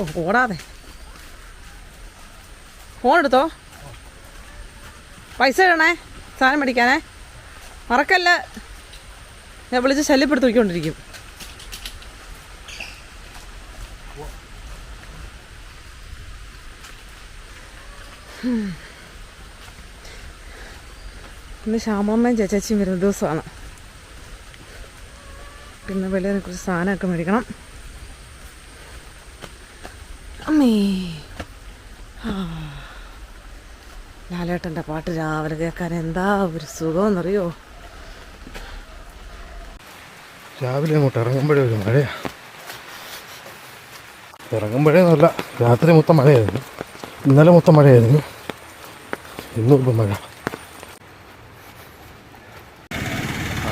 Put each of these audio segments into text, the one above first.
ഓ ഓടാതെ phone എടുത്തോ. പൈസ ഇടണേ സാധനം മേടിക്കാനേ മറക്കല്ല. ഞാൻ വിളിച്ച് ശല്യപ്പെടുത്തി നോക്കിക്കൊണ്ടിരിക്കും. ഇന്ന് ശ്യാമമ്മയും ചേച്ചിയും വരുന്ന ദിവസമാണ്. പിന്നെ വെളിയെ കുറച്ച് സാധനമൊക്കെ മേടിക്കണം. അമ്മേ ലാലേട്ടൻ്റെ പാട്ട് രാവിലെ കേൾക്കാൻ എന്താ ഒരു സുഖമെന്നറിയോ. രാവിലെ അങ്ങോട്ട് ഇറങ്ങുമ്പോഴേ ഒരു മഴയാണ്. ഇറങ്ങുമ്പോഴേന്നല്ല, രാത്രി മൊത്തം മഴയായിരുന്നു. ഇന്നലെ മൊത്തം മഴയായിരുന്നു. ഇന്നും ഇപ്പം മഴ.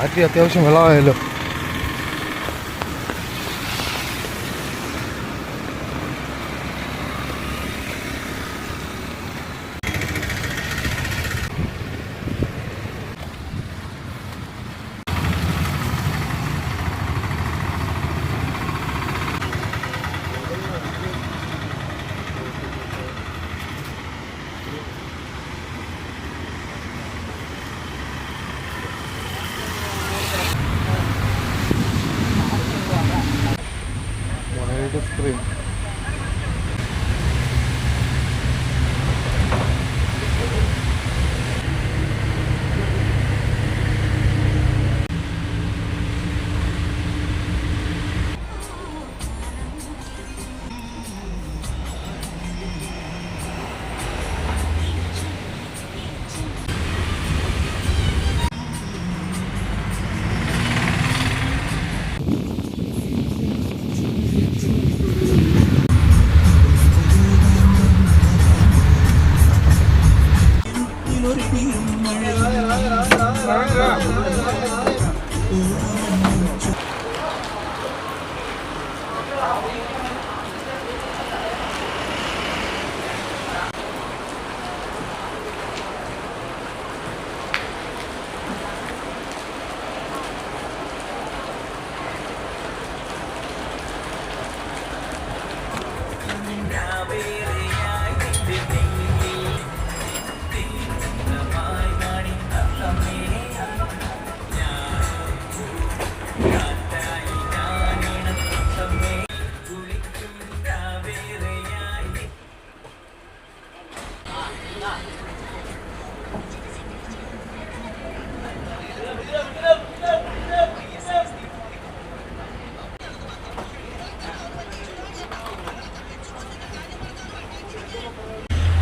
ആറ്റി അത്യാവശ്യം വെള്ളമായല്ലോ. സ്ക്രീൻ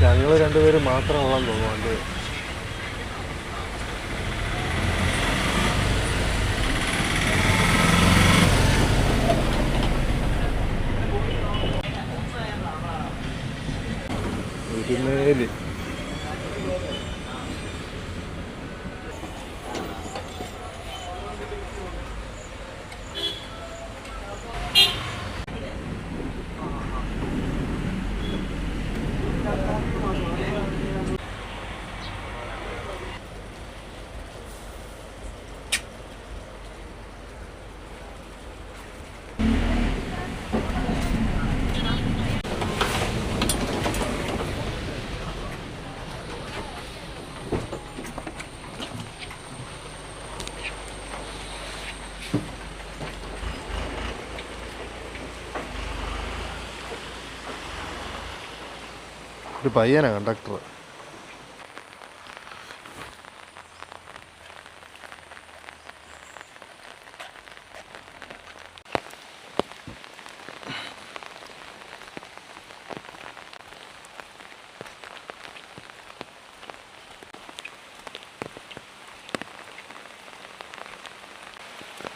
ഞങ്ങൾ രണ്ടുപേരും മാത്രമുള്ളതെന്ന് തോന്നുന്നുണ്ട്. ഒരുമേല് ഒരു പയ്യനാ കണ്ടക്ടർ.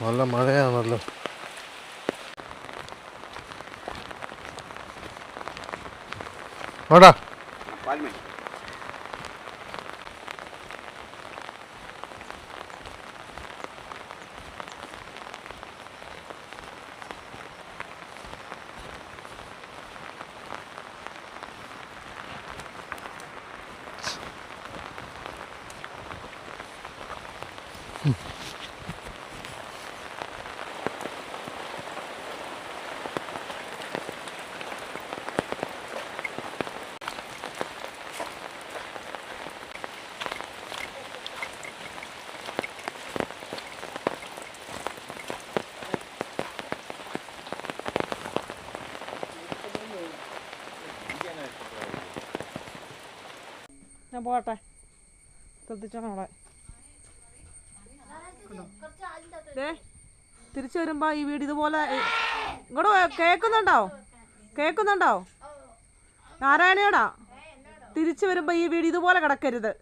നല്ല മഴയാണല്ലോ. ഓടാ ഞാൻ പോകട്ടെ, ശ്രദ്ധിച്ചോണം അവിടെ. തിരിച്ചു വരുമ്പോൾ ഈ വീട് ഇതുപോലെ ഇങ്ങോട്ട് കേൾക്കുന്നുണ്ടോ നാരായണയോടാ? തിരിച്ചു വരുമ്പോൾ ഈ വീട് ഇതുപോലെ കിടക്കരുത്,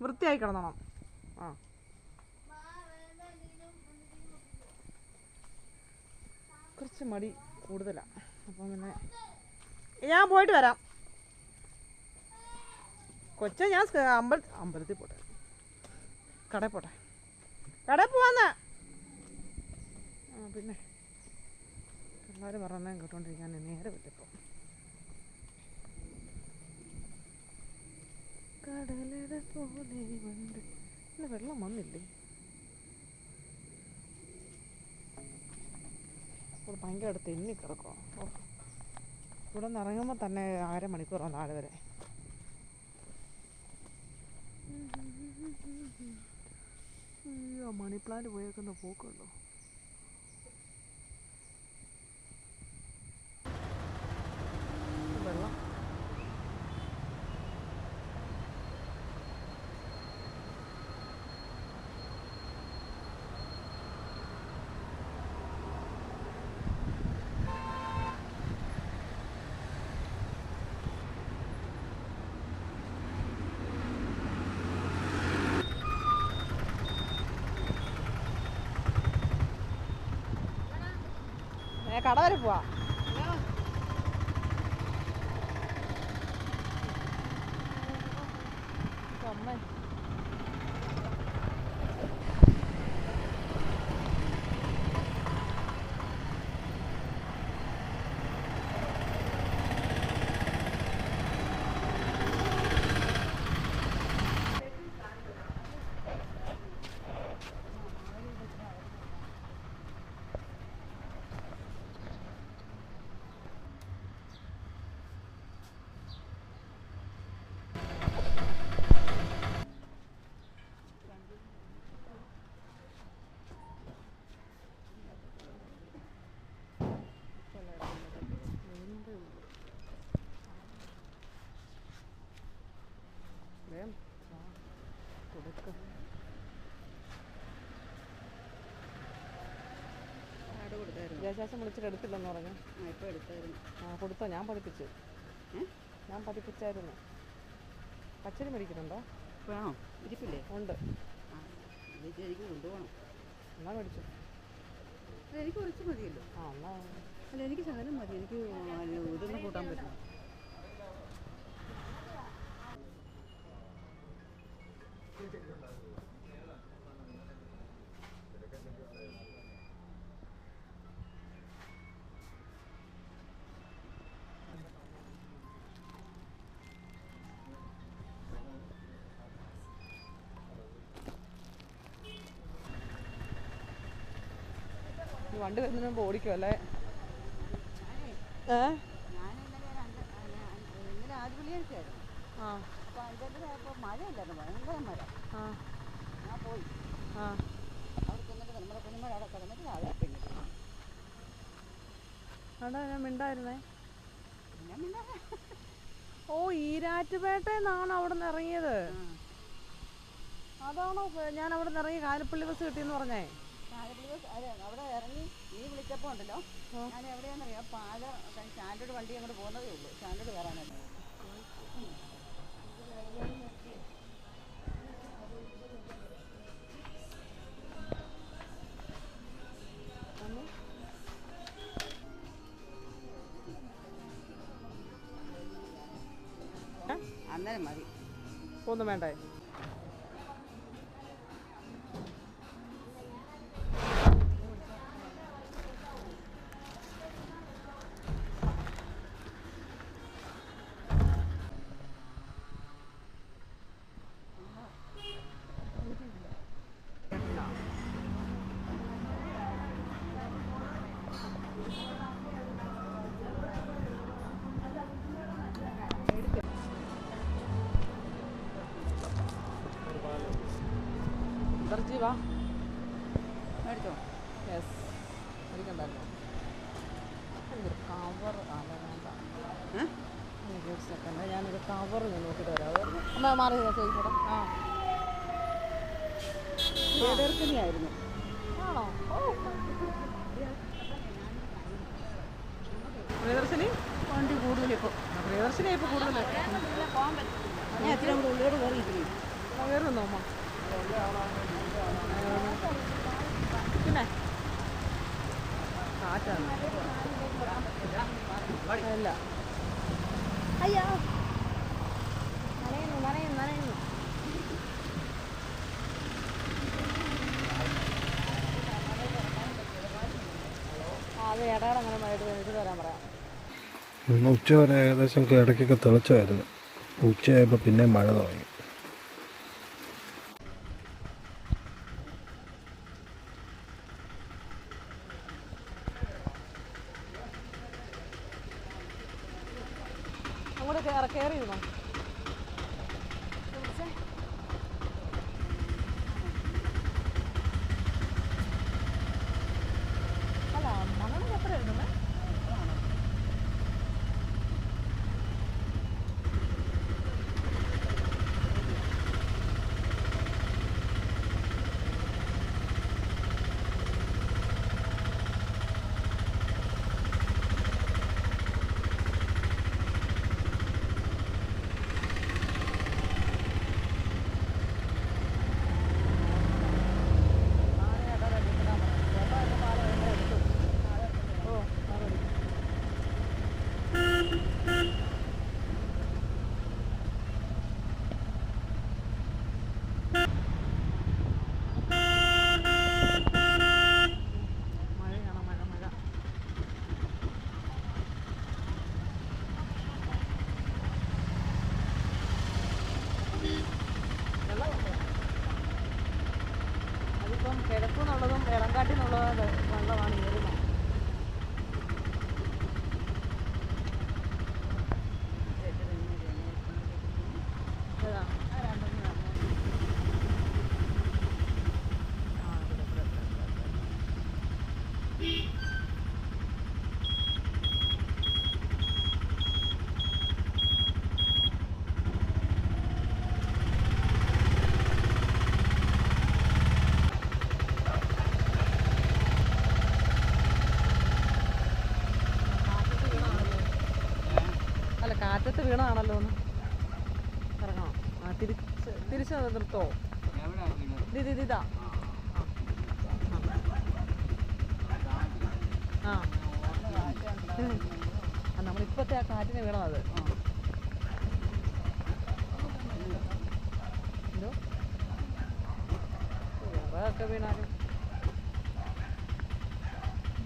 വൃത്തിയായി കിടന്നോണം. ആ കുറച്ച് മടി കൂടുതലാണ്, അപ്പം പിന്നെ ഞാൻ പോയിട്ട് വരാം. ഞാൻ അമ്പലത്തിൽ പോട്ടെ, കടയിൽ പോവാന്ന്. പിന്നെ പിള്ളേർ പറഞ്ഞേ കേട്ടോണ്ടിരിക്കാൻ നേരെ പറ്റിപ്പോൾ. കടലട പോലെ വണ്ട് ഇന്ന് വെള്ളം വന്നില്ലേ? ഇവിടെ ഭയങ്കരമായിട്ട് തെന്നി കിടക്കുക. ഇവിടെ നിന്ന് ഇറങ്ങുമ്പോൾ തന്നെ 1/2 മണിക്കൂറാണ് താഴെ വരെ. അയ്യോ, മണി പ്ലാന്റ് പോയേക്കുന്ന പോക്കുണ്ടോ? വെള്ളം കട വരെ പോവാ. അമ്മ വിദ്യാഭ്യാസം വിളിച്ചിട്ട് എടുത്തില്ലെന്ന് പറഞ്ഞു. ഇപ്പോൾ എടുത്തായിരുന്നു. കൊടുത്തോ? ഞാൻ പതിപ്പിച്ചായിരുന്നു. പച്ചരി മേടിക്കുന്നുണ്ടോ? വേണോ? ഇരിപ്പില്ലേ? ഉണ്ട്. എനിക്ക് കൊണ്ടുപോകണം. എന്നാ മേടിച്ചു? എനിക്ക് കുറച്ച് മതിയല്ലോ. എന്നാ അല്ല, എനിക്ക് ശകലം മതി. എനിക്ക് ഇതൊന്നും കൂട്ടാൻ പറ്റും. വണ്ടി വരുന്നതിന് മുമ്പ് ഓടിക്കുമല്ലേ? ഞാൻ ഇന്നലെ ആദ്യവെള്ളിയാഴ്ചയായിരുന്നു. അപ്പോൾ 5:30 മഴയില്ലായിരുന്നു, ഭയങ്കര മഴ. ഞാൻ പോയി അവിടെ ചെന്നിട്ട് നമ്മുടെ കുഞ്ഞുമഴ അവിടെ കിടന്നിട്ട് രാവിലെ പിന്നിട്ട് ഞാൻ മിണ്ടായിരുന്നേ. ഞാൻ മിണ്ടാ. ഓ, ഈരാറ്റുപേട്ടേന്നാണ് അവിടെ നിന്ന് ഇറങ്ങിയത്. അതാണോ ഞാൻ അവിടെ നിന്ന് ഇറങ്ങി കാലപ്പള്ളി ബസ് കിട്ടിയെന്ന് പറഞ്ഞേ? അവിടെ ഇറങ്ങി നീ വിളിച്ചപ്പോൾ ഉണ്ടല്ലോ, ഞാൻ എവിടെയാണെന്നറിയാം, സ്റ്റാൻഡേർഡ് വണ്ടി അങ്ങോട്ട് പോകുന്നതേ ഉള്ളൂ. സ്റ്റാൻഡേർഡ് കയറാനല്ല. അന്നേരം മതി. ഒന്നും വേണ്ടേ? ജീവാ മേടിച്ചോ? യെസ്, മേടിക്കണ്ടായിരുന്നു. എന്തൊരു കവർ. വേണ്ട, ഒരു സെക്കൻഡ് ഞാനൊരു കവർ നോക്കിയിട്ട് വരാം. അമ്മ മാറി ചോദിച്ചോടാ. ആ പ്രിയദർശിനിയായിരുന്നു. ആണോ? ഓ, പ്രിയദർശിനി വണ്ടി കൂടുതലിപ്പോൾ പ്രിയദർശിനി ഇപ്പോൾ കൂടുതൽ ഞാൻ എത്ര കൂടെ ഉള്ളിലോട്ട് കയറിയിരിക്കുന്നു. കയറുന്നോ അമ്മ? പിന്നെ കാറ്റാണ്. അല്ല, അയ്യോ നനയുന്നു നനയുന്നു നനയുന്നു. അത് ഏട്ടാടെ അങ്ങനെ മഴയിട്ട് വരാൻ പറയാം. ഇന്ന് ഉച്ച വരെ ഏകദേശം ഇടയ്ക്കൊക്കെ തെളിച്ചായിരുന്നു. ഉച്ചയായപ്പോൾ പിന്നെ മഴ തുടങ്ങി. അങ്ങോട്ട് കയറിയിരുന്നോ? അല്ല, മണ്ണെണ്ണ എത്ര എഴുതുന്നത്? മഴയാണ്, മഴ മഴ. അതിപ്പം കിഴക്കുന്നുള്ളതും ഇളങ്കാട്ടിന്നുള്ളതും വെള്ളമാണ് ഏറുന്നത്. ഏതാ? അല്ല, കാറ്റത്ത് വീണതാണല്ലോ ഒന്ന്. ഇറങ്ങണം. ആ, തിരിച്ച് നിർത്തോ? ഇതാ. ആ, നമ്മളിപ്പോഴത്തെ ആ കാറ്റിന് വീണത്. എന്തോ അതൊക്കെ വീണാലും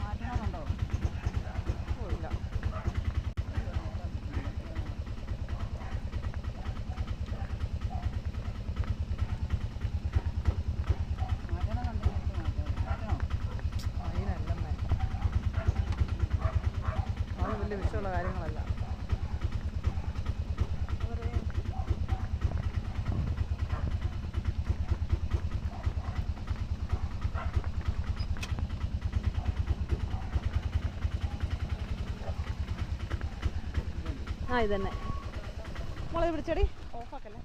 മാറ്റണമെന്നുണ്ടോ? ഓ, ഇല്ല. അതിനല്ലെന്നേ, അത് വലിയ വിഷയമുള്ള കാര്യങ്ങളല്ല. ആ, ഇതന്നെ. മുളക് പിടിച്ചടി, ഓഫാക്കല്ലേ.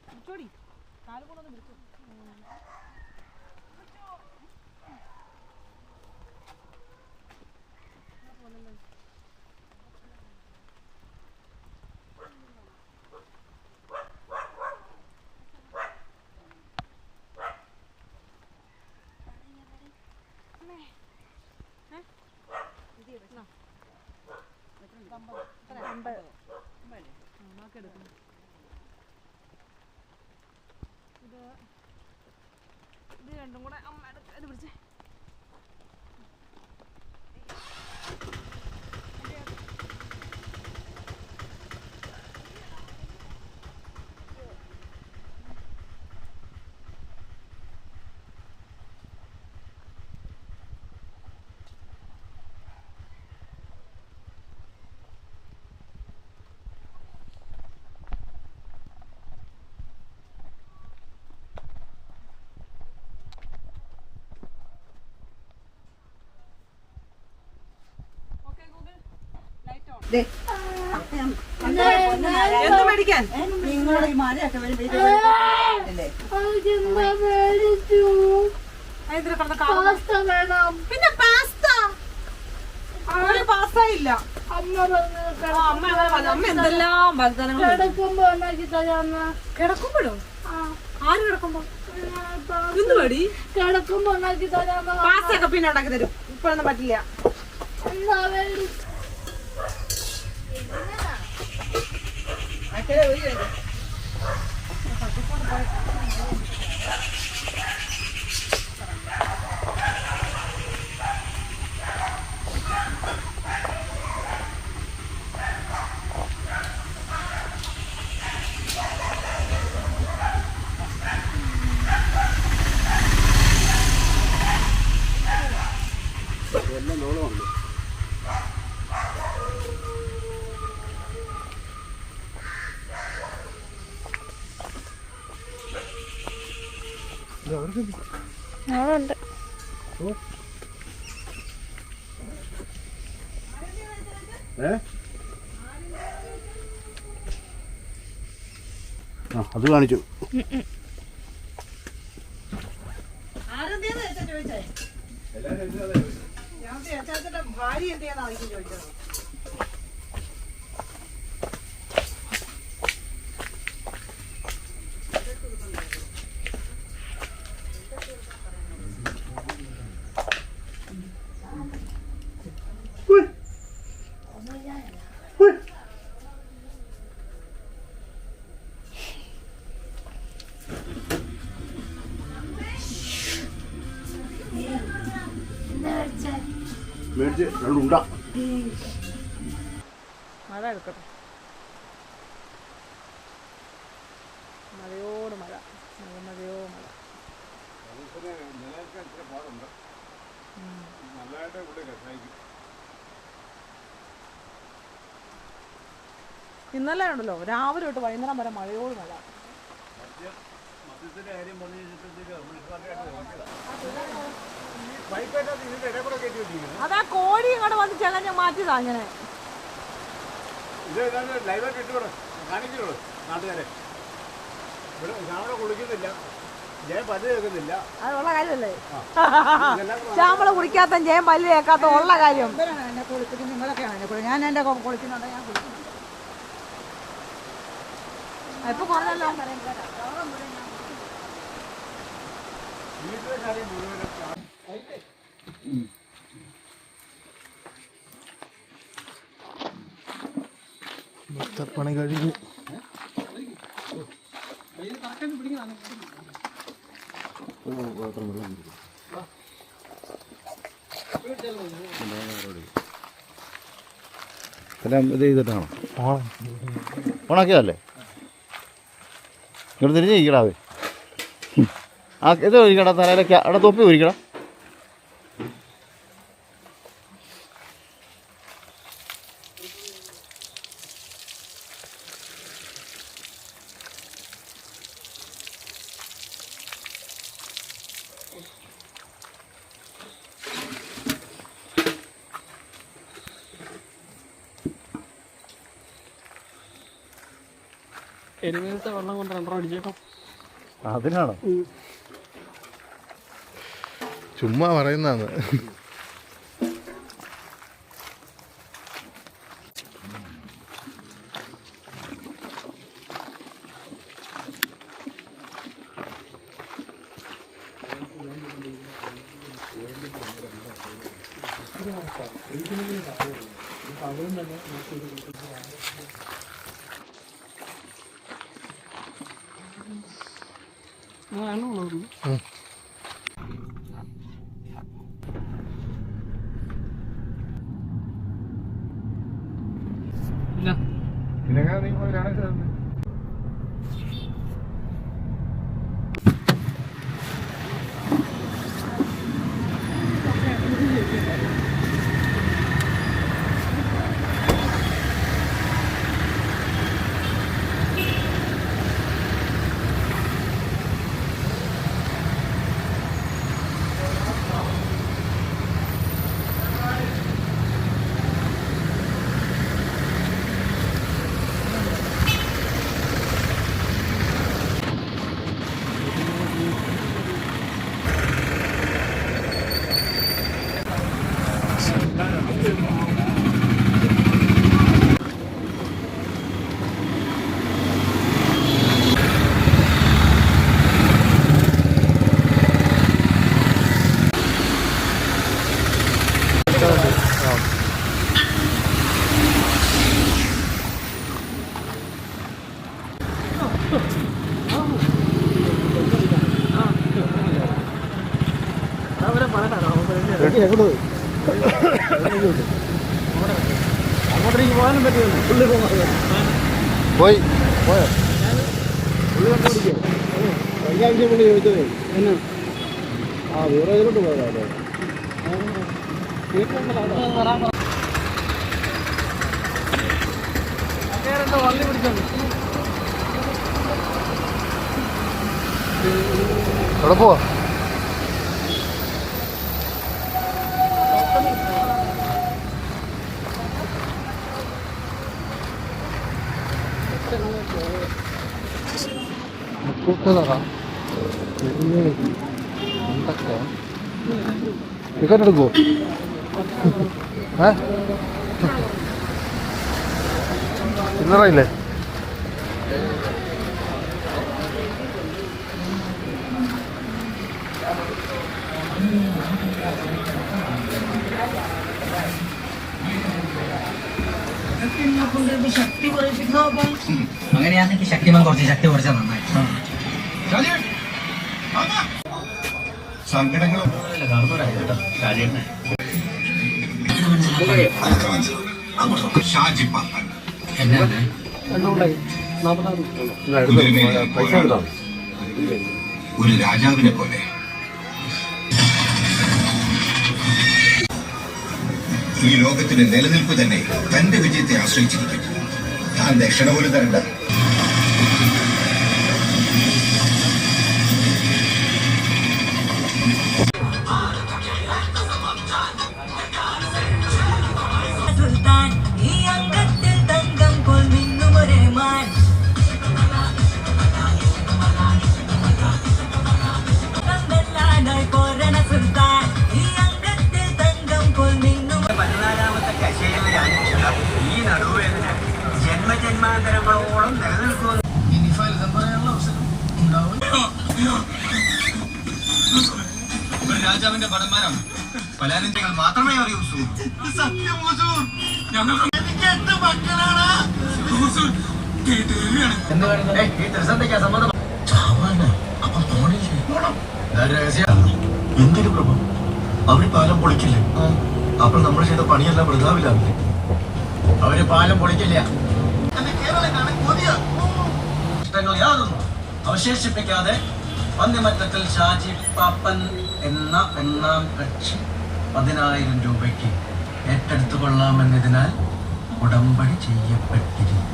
പിടിച്ചോടി, കാല് കൊണ്ടൊന്ന് പിടിച്ചു. ഇത് രണ്ടും കൂടെ അമ്മ ഇത് പിടിച്ചേ. ദേ, എന്ത് മേടിക്കാൻ? നിങ്ങൾ ഈ മഴയൊക്കെ വരുമ്പോ അല്ലേ പിന്നെ പാസ്ത ഒരു പാസ്ത ഇല്ല. അമ്മ എന്തെല്ലാം വാഗ്ദാനങ്ങൾ കിടക്കുമ്പോഴോ? ആര് കിടക്കുമ്പോ? എന്ത് പടി കിടക്കുമ്പോ ഉണ്ടാക്കി തരാമോ? പാസ്ത ഒക്കെ പിന്നെ ഉണ്ടാക്കി തരും. ഇപ്പൊഴൊന്നും പറ്റില്ല. അവിടെ അത് കാണിച്ചു. ഭാര്യ എന്ത് ചെയ്യാന്നായിരിക്കും ചോദിച്ചത്. മേടിച്ച് രണ്ടുണ്ട. മഴ എടുക്കട്ടെ. മഴയോട് മഴ, മഴയോ മഴ. ഇന്നലെ ഉണ്ടല്ലോ രാവിലെ തൊട്ട് വൈകുന്നേരം വരെ മഴയോട് മഴ. അതാ കോഴി ഇങ്ങോട്ട് വന്ന് ചെലഞ്ഞ് മാറ്റിയതാ അങ്ങനെ. അതുള്ള കാര്യമല്ലേ? ശ്യാമള് കുളിക്കാത്ത ജയം പല്ല് കേൾക്കാത്ത ഉള്ള കാര്യം. എന്നെ കുളിപ്പിക്കും, നിങ്ങളൊക്കെയാണ് എന്നെ കുളിക്കുന്നത്. ഞാൻ എൻ്റെ കുളിക്കുന്നുണ്ട്, ഞാൻ കുളിക്കുന്നുണ്ട്. ഇപ്പൊ കുറഞ്ഞല്ലോ. പണി കഴിഞ്ഞു. എല്ലാം ഇത് ചെയ്തിട്ടാണോ ഓണാക്കിയതല്ലേ? ഇങ്ങോട്ട് തിരിഞ്ഞ് ഇരിക്കടാവേ. ആ ഇത് ഒരിക്കടാ, തലയിലേക്ക് അവിടെ തൊപ്പി ഒരിക്കടാ. എരുമേലത്തെ വെള്ളം കൊണ്ട് രണ്ടര അടിച്ചേക്കാം. അതിനാണോ? ചുമ്മാ പറയുന്നതാണ്. അങ്ങോട്ടേക്ക് പോകാനും പറ്റുമല്ലോ. പുള്ളി പോയോ? പുള്ളി കണ്ടുപിടിക്കോ? കഴിഞ്ഞ പുള്ളി ചോദിച്ചതേ എന്നാ വേറെ ഇതിലോട്ട് പോയതാണോ? വള്ളി പിടിച്ചോണ്ട് എവിടെ പോവാ? ടിക്കറ്റ് എടുക്കുവോ? ചില്ലറയില്ലേ? അങ്ങനെയാണെങ്കിൽ ശക്തിമാൻ കുറച്ച് ശക്തി കുറച്ചാൽ നന്നായി. ഒരു രാജാവിനെ പോലെ ഈ ലോകത്തിന്റെ നിലനിൽപ്പ് തന്നെ തന്റെ വിജയത്തെ ആശ്രയിച്ചിരിക്കും. താൻ ദക്ഷിണ പോലും തരണ്ട. ജന്മജന്മാന്തരങ്ങളോളം നിലനിൽക്കുന്നു. രാജാവിന്റെ പടന്മാരാണ്. പലാനന്ദങ്ങൾ മാത്രമേ അറിയൂ. സത്യം ഞങ്ങൾ 8 മക്കളാണ്. എന്തിനു പ്രഭു? അവര് പാലം പൊളിക്കില്ലേ? അപ്പോൾ നമ്മൾ ചെയ്ത പണിയെല്ലാം വൃഥാവില്ലാവില്ലേ? അവര് പാലം പൊളിക്കില്ല. ഇഷ്ടങ്ങൾ യാതൊന്നും അവശേഷിപ്പിക്കാതെ പന്നിമറ്റത്തിൽ ഷാജി പാപ്പൻ എന്ന ഒന്നാം കക്ഷി 10,000 രൂപയ്ക്ക് ഏറ്റെടുത്തു കൊള്ളാമെന്നതിനാൽ ഉടമ്പടി ചെയ്യപ്പെട്ടിരിക്കുന്നു.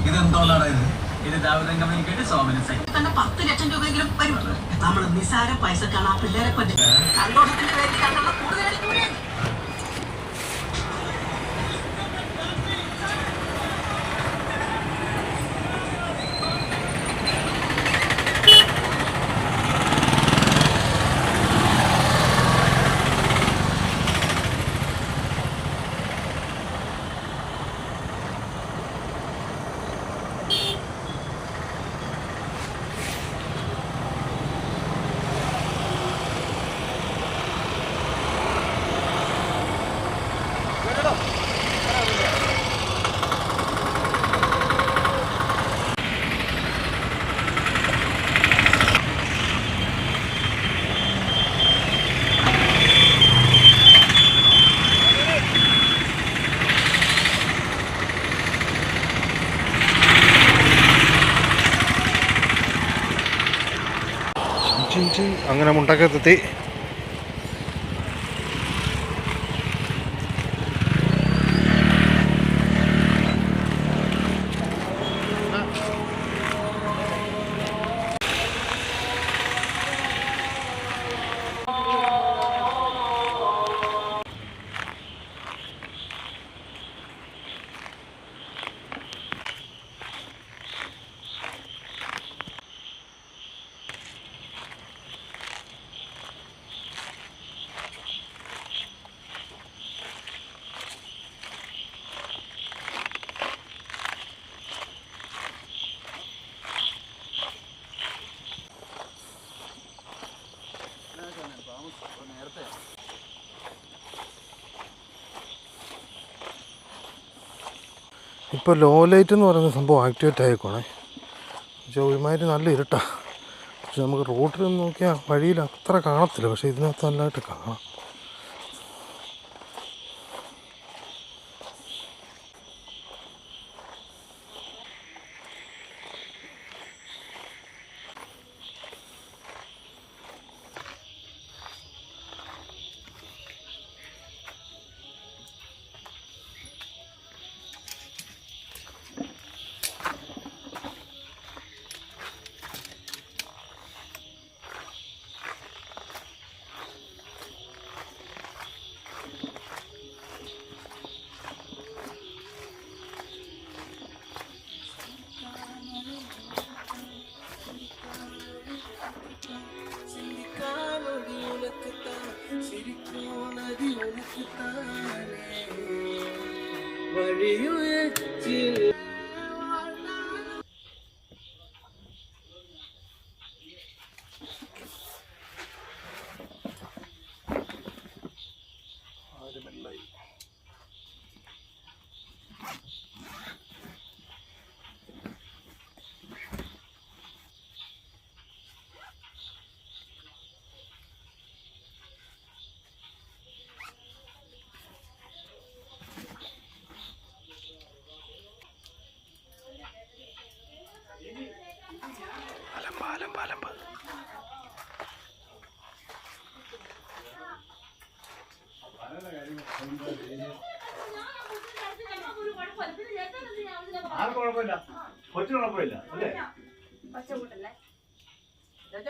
ഇതെന്തോന്നാണ് ഇത് ദാവതംഗം കേട്ട് സോമന തന്നെ 10 ലക്ഷം രൂപയെങ്കിലും വരും. നമ്മൾ നിസാര പൈസക്കാണ് ആ പിള്ളേരെ പറ്റി സന്തോഷത്തിന് വേണ്ടിയാണുള്ള കൂടുതൽ. അങ്ങനെ മുണ്ടക്കത്തെത്തി. ഇപ്പോൾ ലോ ലൈറ്റ് എന്ന് പറയുന്ന സംഭവം ആക്ടിവേറ്റ് ആയിക്കോണേ. ഒരുമാതിരി നല്ല ഇരുട്ടാ. പക്ഷെ നമുക്ക് റോഡിൽ നിന്ന് നോക്കിയാൽ വഴിയിൽ അത്ര കാണത്തില്ല, പക്ഷെ ഇതിനകത്ത് നല്ലതായിട്ട് കാണാം.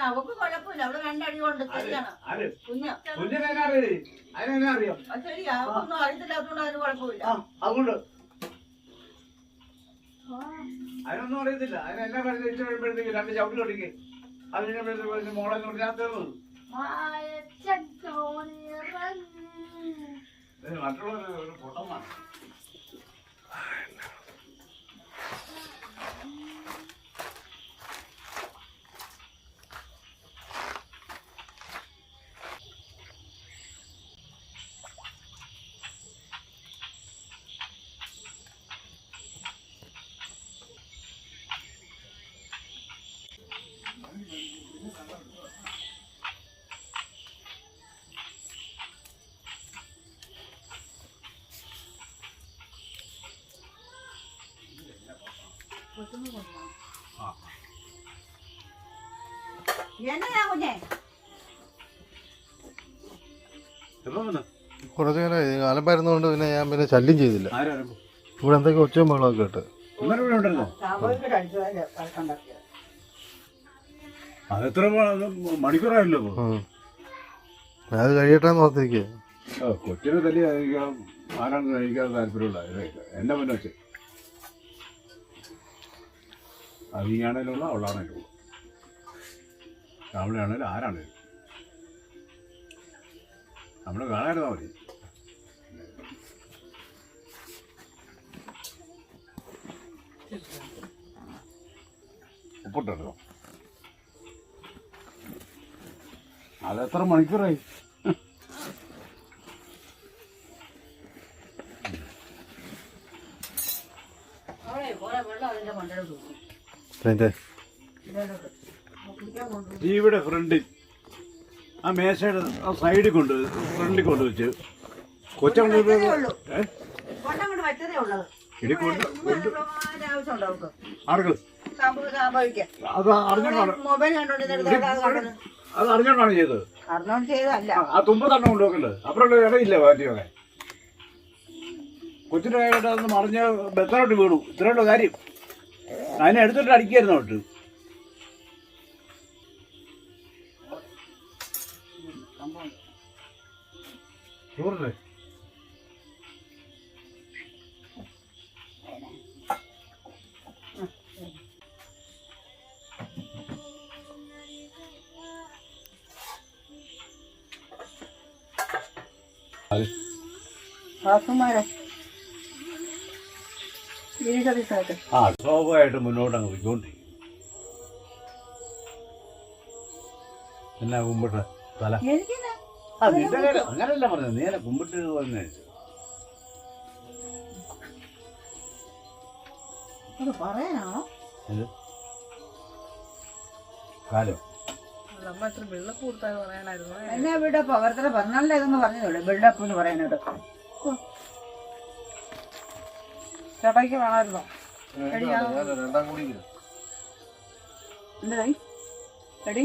അവക്ക് കുഴപ്പമില്ല, അവള് രണ്ടടി കൊണ്ട് ശരിയാണ്. കുഞ്ഞ് ശരിയാ, അവക്കൊന്നും അറിയത്തില്ലാത്തതുകൊണ്ട് അതിന് കുഴപ്പമില്ല. അതിനൊന്നും അറിയത്തില്ല. അതിനെല്ലാം കഴിയുമ്പോഴത്തേക്ക് 2 ചവിട്ടി കൊടുക്കേ. അതിനെ മോളെ കൊണ്ടിനകത്തേത് മറ്റുള്ളവർ ഒരു പൊട്ടമാണ്. എന്നതാ കുഞ്ഞെ? കുറച്ച് നേരമായി അലമ്പായിരുന്നതുകൊണ്ട് പിന്നെ ഞാൻ പിന്നെ ശല്യം ചെയ്തില്ല. ഇവിടെ എന്തൊക്കെ ഒച്ചയും ബഹളമൊക്കെ കേട്ട്. അതെത്ര മണിക്കൂറായല്ലോ. അത് കഴിയട്ടെന്ന് ഓർത്തിരിക്കുക. കൊച്ചിനെ തല്ലി ആരാണ് കഴിക്കാൻ താല്പര്യമുള്ള എന്നെ മുന്നേ വെച്ച് അതിയാണേലുള്ള അവളാണേലും അവളെയാണേലും ആരാണേലും നമ്മള് കാണാതിരുന്നാ മതി. ഒപ്പിട്ടോ അതെത്ര മണിക്കൂറായി? ടിവിയുടെ ഫ്രണ്ടിൽ ആ മേശയുടെ ആ സൈഡിൽ ഫ്രണ്ടിൽ കൊണ്ടുവച്ച് കൊച്ചങ്ങോട്ട് അത് അറിഞ്ഞോണ്ടാണ് ചെയ്തത്. ആ തുമ്പത്തണ്ണം കൊണ്ടുവെക്കണ്ടത് അപ്പുറമുള്ള ഇടയില്ല പാറ്റിയൊക്കെ. കൊച്ചിൻ്റെ കൈയിട്ട് അതൊന്ന് മറിഞ്ഞ് ബെത്തറോട്ട് വീണു. ഇത്രയുള്ള കാര്യം. അതിനെ എടുത്തിട്ട് അടിക്കായിരുന്നു തൊട്ട്. ചോറില്ലേ ആ സ്വാഭാവികമായിട്ട് മുന്നോട്ട് അങ്ങ് പോയിക്കൊണ്ടിരിക്കും. എന്നാ കുമ്പിട്ട് തല ആ നിന്റെ കാര്യം അങ്ങനെയല്ല പറഞ്ഞത്. നീ കുമ്പിട്ട് തന്നെ പറയാനാണോ കാലോ അമ്മ എത്ര വെള്ളപ്പ് കൊടുത്താൽ പറയാനായിരുന്നു. എന്നെ ബിൽഡപ്പ് അവരുടെ പറഞ്ഞാലേ ഇതൊന്ന് പറഞ്ഞതോളൂ ബിൽഡപ്പ് എന്ന് പറയാനോട്. ചേട്ടായിക്ക് വേണമായിരുന്നോ? രണ്ടാം കൂടി എന്തായി എടി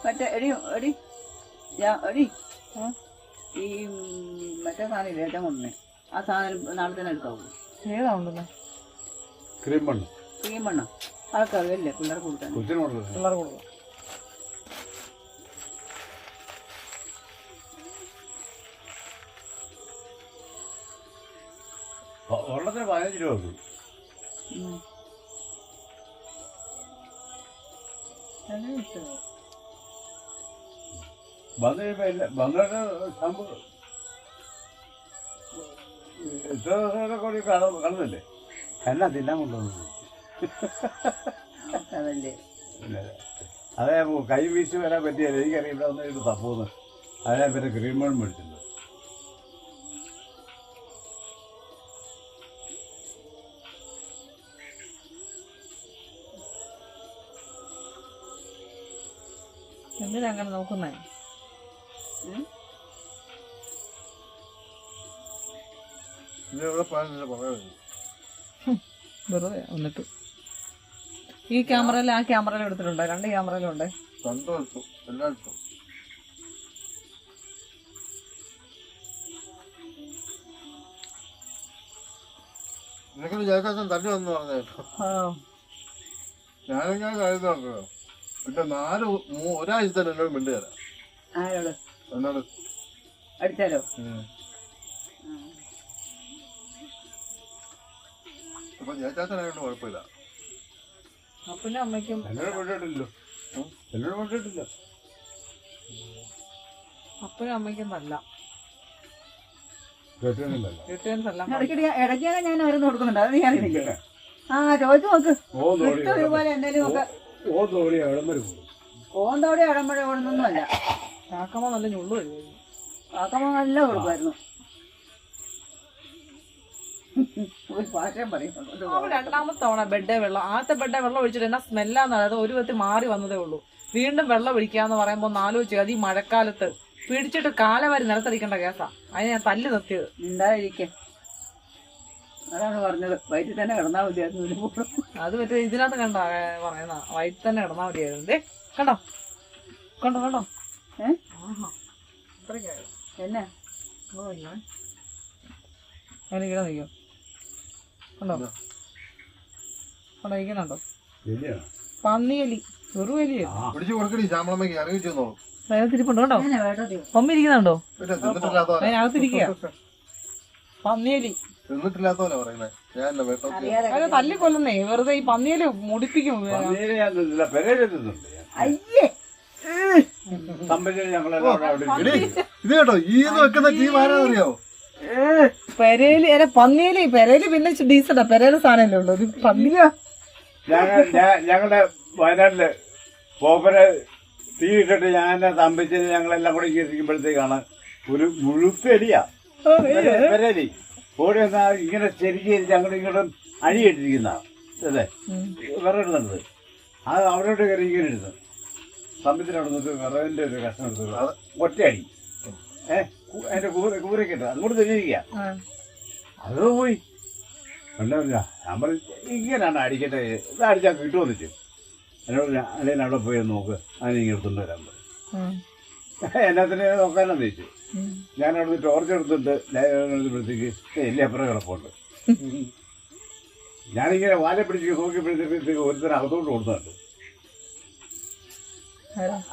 മറ്റേ എടി എടി എടി ഈ മറ്റേ സാധനം ഏറ്റവും കൊണ്ടേ ആ സാധനം നാളെ തന്നെ എടുക്കാവൂ. ഏതാ ഉണ്ടെന്ന് ക്രീം മണ്ണ് ക്രീം മണ്ണോ ആൾക്കറിയല്ലേ പിള്ളേർക്ക് കൊടുക്കാൻ. കൊച്ചിന് കൊടുക്കുന്നത് പിള്ളേർ കൊടുക്കും. ഒരെണ്ണത്തിന് 15 രൂപ കൊടുക്കും. വന്നു കഴിയുമ്പോ വന്നിട്ട് സംഭവം ഇത്ര ദിവസമൊക്കെ കൂടി കാണുന്നില്ലേ എന്നാ തിന്നാൻ കൊണ്ടുവന്നു. അതല്ലേ അതെ കൈ വീശി വരാൻ പറ്റിയല്ലേ എനിക്കറിയില്ല ഒന്ന് ഇത് തപ്പൂന്ന് അതിനെ പിന്നെ ക്രീം മേടിച്ചിട്ടുണ്ട്. എന്തിനാ അങ്ങനെ നോക്കുന്നേ? വെറുതെ വന്നിട്ട് ഈ ക്യാമറയിൽ ആ ക്യാമറയിൽ എടുത്തിട്ടുണ്ടോ? 2 ക്യാമറയിലും ഉണ്ട്. എല്ലായിടത്തും നിനക്കൊരു ജയകാശം തന്നെ വന്നു പറഞ്ഞേട്ടോ. ഞാനെങ്ങനെ കഴിയുന്നുണ്ടോ പിന്നെ ഒരാഴ്ച തന്നെ എന്നോട് മിണ്ടു തരാം. ആരോട് എന്നോട് അടിച്ചാലോ? അപ്പൊ ജയചാത്തനായോണ്ട് കുഴപ്പമില്ല. അപ്പനും അമ്മയ്ക്കും എന്നോട് കൊണ്ടിട്ടില്ലോ എന്നോട് കൊണ്ടിട്ടില്ല. അപ്പനും അമ്മയ്ക്കും നല്ല കേട്ടിരുന്നില്ലല്ലോ. ക്രിസ്ത്യൻസ് അല്ല. ഇടയ്ക്കൊക്കെ ഞാൻ ഓരോന്ന് കൊടുക്കുന്നുണ്ട്. അത് നീ അറിയുന്നില്ല. ആ ചോദിച്ചു നോക്ക്. ഇതുപോലെ എന്തെങ്കിലും ഒക്കെ ഓന്തോടെ ഇടമ്പഴ ഓടുന്നൊന്നുമല്ല. കാക്കമ്മ നല്ല ഞുള്ളു വരുമായിരുന്നു. കാക്കമ്മ നല്ല കൊടുക്കുമായിരുന്നു. ഒരു പാറ്റം പറയുന്നുണ്ട്. അവൻ 2ാമത്തെ തവണ ബെഡേ വെള്ളം, ആദ്യത്തെ ബെഡേ വെള്ളം ഒഴിച്ചിട്ട് എന്നാ സ്മെല്ലാന്ന് അതായത് ഒരു വിധത്തിൽ മാറി വന്നതേ ഉള്ളൂ. വീണ്ടും വെള്ളം ഒഴിക്കാന്ന് പറയുമ്പോ ആലോചിച്ചു അത് ഈ മഴക്കാലത്ത് പിടിച്ചിട്ട് കാലവരി നിലത്തടിക്കേണ്ട കേസാ. അതിന് ഞാൻ തല്ല് നിർത്തിയത്. ഉണ്ടായിരിക്കെ അതാണ് പറഞ്ഞത്. വയറ്റിൽ തന്നെ കിടന്നാ മതിയായിരുന്നു. അത് മറ്റേ ഇതിനകത്ത് കണ്ട പറയുന്ന വയറ്റിൽ തന്നെ കിടന്നാ മതിയായിരുന്നു. കണ്ടോ കണ്ടോ കണ്ടോ എന്നാ അവനിങ്ങനെ നിൽക്കോ കണ്ടോ കണ്ടോ ഇരിക്കുന്നുണ്ടോ? പന്നിയലി ചെറുവലിയ പിടിച്ചു കൊടുക്കണി ശ്യാമളമ്മയ്ക്ക് അറിയിച്ചു തന്നോളൂ. അതിനകത്തിരിപ്പുണ്ടോ കണ്ടോ? പമ്മി ഇരിക്കുന്നുണ്ടോ? അതിനകത്തിരിക്കുക പന്നിയലി. തിന്നിട്ടില്ലാത്തവരാ പറയുന്നത്. ഞാൻ അത് തല്ലി കൊല്ലുന്നേ വെറുതെ. ഈ പന്നിയല് മുടിപ്പിക്കും. അയ്യേ ഇത് കേട്ടോ ഈ വെക്കുന്ന ടീം ആരാന്നറിയാവോ? പെരേല് അല്ല പന്നിയല്. പെരേല് പിന്നെ ഡീസന്റാ. പെരേല് സാധനല്ലേ ഉള്ളു. ഇത് പന്നിയാ. ഞങ്ങളുടെ വയനാട്ടില് പോപ്പര് തീ ഇട്ടിട്ട് ഞാൻ തമ്പിച്ചിന് ഞങ്ങളെല്ലാം കൂടെ ഇരിക്കുമ്പോഴത്തേക്കാണ് ഒരു മുഴുത്തടിയാ പെരേലി ഓടി വന്നാ ഇങ്ങനെ ചെരിച്ച് അങ്ങോട്ടും ഇങ്ങോട്ടും അഴിയിട്ടിരിക്കുന്ന അല്ലേ വിറകിടുന്നുണ്ട്. അത് അവിടോട്ട് കയറി ഇങ്ങനെ ഇരുന്നു തമ്പിച്ചിനവിടുന്നിട്ട് വിറകിന്റെ ഒരു കഷ്ണം എടുത്തത് ഒറ്റയടി അതിന്റെ കൂരക്കിട്ട് അങ്ങോട്ട് തെളിയിക്കുക. അത് പോയി എന്താ ഞാൻ പറഞ്ഞു ഇങ്ങനെയാണ് അടിക്കട്ടെ ഇത് അടിച്ചാൽ കിട്ടുമെന്ന് വെച്ചു. എന്നോട് അല്ലെങ്കിൽ അവിടെ പോയി നോക്ക് അതിനിങ്ങനെ എടുത്തുകൊണ്ട് വരാൻ പറയും. എന്നാത്തിന് നോക്കാനെന്ന് ചോദിച്ചു. ഞാൻ അവിടെ നിന്ന് ടോർച്ച് എടുത്തിട്ട് എടുത്തപ്പോഴത്തേക്ക് എല്ലാം അപ്പുറം കിടപ്പുണ്ട്. ഞാനിങ്ങനെ വാല പിടിച്ച് നോക്കിയപ്പോഴത്തേക്ക് ഒരുത്തരം അകത്തോട്ട് കൊടുത്തുണ്ട്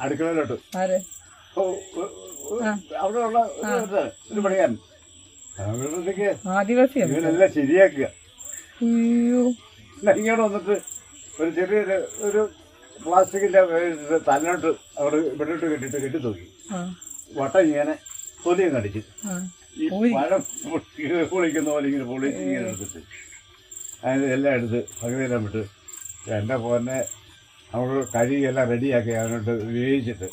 അടുക്കളയിലോട്ട്. അവിടെ ഉള്ള ഒരു പണിയാൻ ആദിവാസി ഇവനെല്ലാം ശരിയാക്കുക. ഇങ്ങോട്ട് വന്നിട്ട് ഒരു ചെറിയൊരു ഒരു പ്ലാസ്റ്റിക്കിന്റെ തലനോട്ട് അവിടെ ഇവിടോട്ട് കെട്ടി നോക്കി വട്ടം ഇങ്ങനെ തൊലിയും കടിച്ച് ഈ പഴം പൊളിക്കുന്ന പോലെ ഇങ്ങനെ പൊളിച്ച് ഇങ്ങനെ എടുത്തിട്ട് അതിന് എല്ലാം എടുത്ത് പകുതിയെല്ലാം വിട്ട് എൻ്റെ പോന്നെ നമ്മൾ കഴുകിയെല്ലാം റെഡിയാക്കി അതിനോട്ട് വേവിച്ചിട്ട്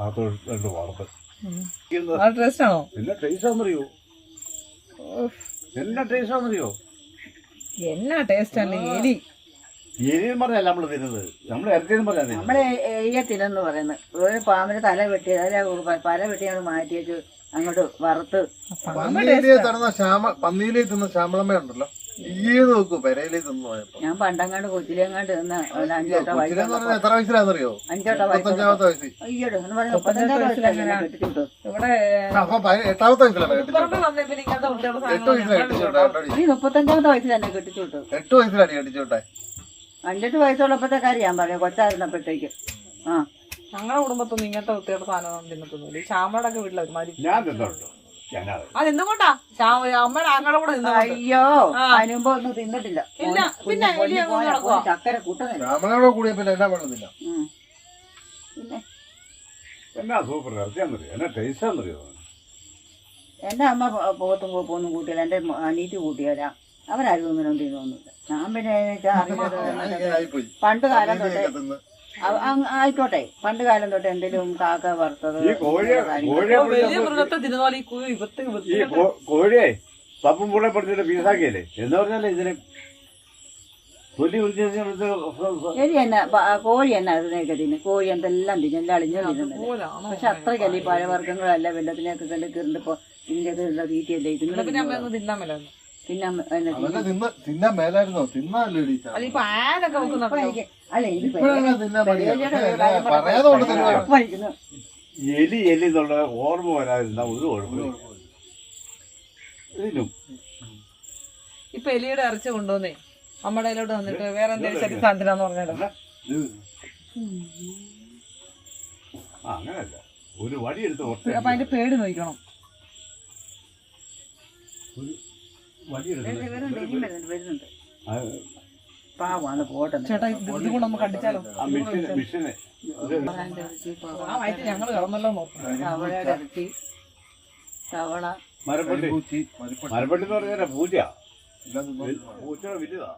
അകത്തോട്ട് വളർത്ത്. എന്നാ ടേസ്റ്റാന്നറിയോ? എന്നാ ടേസ്റ്റാന്നറിയോ? എന്നാ ടേസ്റ്റ് ആണ് എലി. എലിയെന്ന് പറഞ്ഞല്ല നമ്മൾ തിന്നുന്നത്, നമ്മൾ ഇറച്ചിയെന്ന് പറഞ്ഞാൽ തിന്നുന്നത്. നമ്മളെ എയ്യത്തിനെന്ന് പറയുന്നത് ഒരു പാമ്പിന് തല വെട്ടി അതിലെ പല വെട്ടി അങ്ങോട്ട് മാറ്റി വെച്ച് അങ്ങോട്ട് വറുത്ത് പന്നിയിലേ തരുന്ന പന്നിയിലേ തിന്ന ശ്യാമളമ്മ ഉണ്ടല്ലോ, ഈന്ന് നോക്കൂ പെരയിലേ തിന്നു പോയപ്പോ. ഞാൻ പണ്ടങ്ങാണ്ട് കൊച്ചിലെങ്ങാണ്ട് നിന്ന് ഒരു 5-8 വയസ്സ് എത്ര വയസ്സിലാണെന്നറിയോ? 5-8 വയസ്സ് 35-ാമത്തെ വയസ്സിൽ. അയ്യോട് എന്ന് പറഞ്ഞ 35-ാമത്തെ വയസ്സിലാണ് കെട്ടിച്ചുവിട്ടു. ഇവിടെ അപ്പൊ 8-ാമത്തെ വയസ്സിലാണ് പുറമെ വന്നേ പിന്നെ ഇങ്ങനത്തെ കുട്ടികളുടെ 8 വയസ്സിലാണ് കെട്ടിച്ചോട്ടെ. ഈ 35-ാമത്തെ വയസ്സിൽ തന്നെ കെട്ടിച്ചുവിട്ടു. 8 വയസ്സിലാണ് കെട്ടിച്ചോട്ടെ. 5-8 വയസ്സുള്ളപ്പോഴത്തെ കാര്യം ഞാൻ പറയാം, കൊച്ചായിരുന്നപ്പോഴത്തേക്ക്. ആ ഞങ്ങളുടെ കുടുംബത്തൊന്നും ഇങ്ങനത്തെ വൃത്തിയുടെ സാധനം തിന്നത്തൊന്നുമില്ല. ഈ ശ്യാമയുടെ ഒക്കെ വീട്ടിൽ ഞാൻ തിന്നിട്ടുണ്ട്. ഞാനത് അത് എന്തുകൊണ്ടാ അമ്മയുടെ ആങ്ങളുടെ കൂടെ നിന്നു. അയ്യോ അതിനുമ്പോ ഒന്നും തിന്നിട്ടില്ല. ഇല്ല, പിന്നെ എലി അങ്ങ് നടക്കുവാ. ചക്കര കൂട്ടുന്നില്ല. ശ്യാമളയോടെ കൂടിയ പിന്നെ എന്നാ വേണമെന്നില്ല. പിന്നെ എന്നാ സൂപ്പർ ഇറച്ചിയാന്നറിയോ, എന്നാ ടേസ്റ്റാന്നറിയോ. എന്റെ അമ്മ പോത്തും കോപ്പൊന്നും കൂട്ടിയല്ല, എന്റെ അനീറ്റ് കൂട്ടിയല്ല. അവരാരും ഒന്നിനും തിന്നൊന്നുമില്ല. ഞാൻ പിന്നെ ആയിപ്പോയി. പണ്ട് കാലം തൊട്ടേ തിന്ന് ആയിക്കോട്ടെ, പണ്ട് കാലം തൊട്ട് എന്തെങ്കിലും കാക്ക വറുത്തത് ഈ കോഴിയെ വലിയ മൃഗത്തെ തിന്നുന്ന പോലെ ഈ കോഴിയെ പപ്പും കൂടെ പഠിച്ചിട്ട് പീസാക്കിയല്ലേ എന്ന് പറഞ്ഞാലേ ഇതിന് തൊലി ശരി എന്നാ കോഴി എന്നാ അതിനൊക്കെ തിന്നും. കോഴി എന്തെല്ലാം തിന്നും, എല്ലാം അളിഞ്ഞു തിന്നുന്നില്ല. പക്ഷെ അത്രയ്ക്കല്ല ഈ പഴവർഗ്ഗങ്ങളല്ല വെള്ളത്തിനൊക്കെ കണ്ട് കയറിപ്പോ ഇതിന്റെ തീറ്റയല്ലേ പിന്നെ അമ്മ ഇതിന് ഒന്നും തിന്നാൻ മേലായിരുന്നു. പിന്നെ അതല്ല തിന്നാൻ മേലായിരുന്നോ? തിന്നാല്ലോ അതിപ്പോ ആനൊക്കെ വെക്കുന്നുണ്ടോ? അല്ല ഇത് ഇപ്പോഴാണ് തിന്നാൻ പറയാതെ കൊണ്ട് തിന്നാ. പഠിക്കുന്നു. എലി എന്നുള്ള ഓർമ്മ വരാതിരുന്ന ഒരു കുഴപ്പമില്ല ഇതിനും. ഇപ്പൊ എലിയുടെ ഇറച്ചി കൊണ്ടുവന്നേ നമ്മുടെ കയ്യിലോട്ട് വന്നിട്ട് വേറെ എന്തെങ്കിലും ശരി സാധനത്തിനാന്ന് പറഞ്ഞാലോ. അങ്ങനല്ല, ഒരു വടിയെടുത്ത് അപ്പൊ അതിന്റെ പേടി നോക്കണം. വരുന്നുണ്ട് പാവാണ് പോട്ടെ. ചേട്ടാ ഇത് കൂടെ നമുക്ക് അടിച്ചാലോ? മിഷനെ ആ വയറ്റ് ഞങ്ങള് കിടന്നല്ലോ നോക്കണം. തവളയുടെ ഇറച്ചി, തവള, മരപ്പട്ടി എന്ന് പറഞ്ഞാൽ പൂച്ച പൂച്ചയുടെ വലുതാ.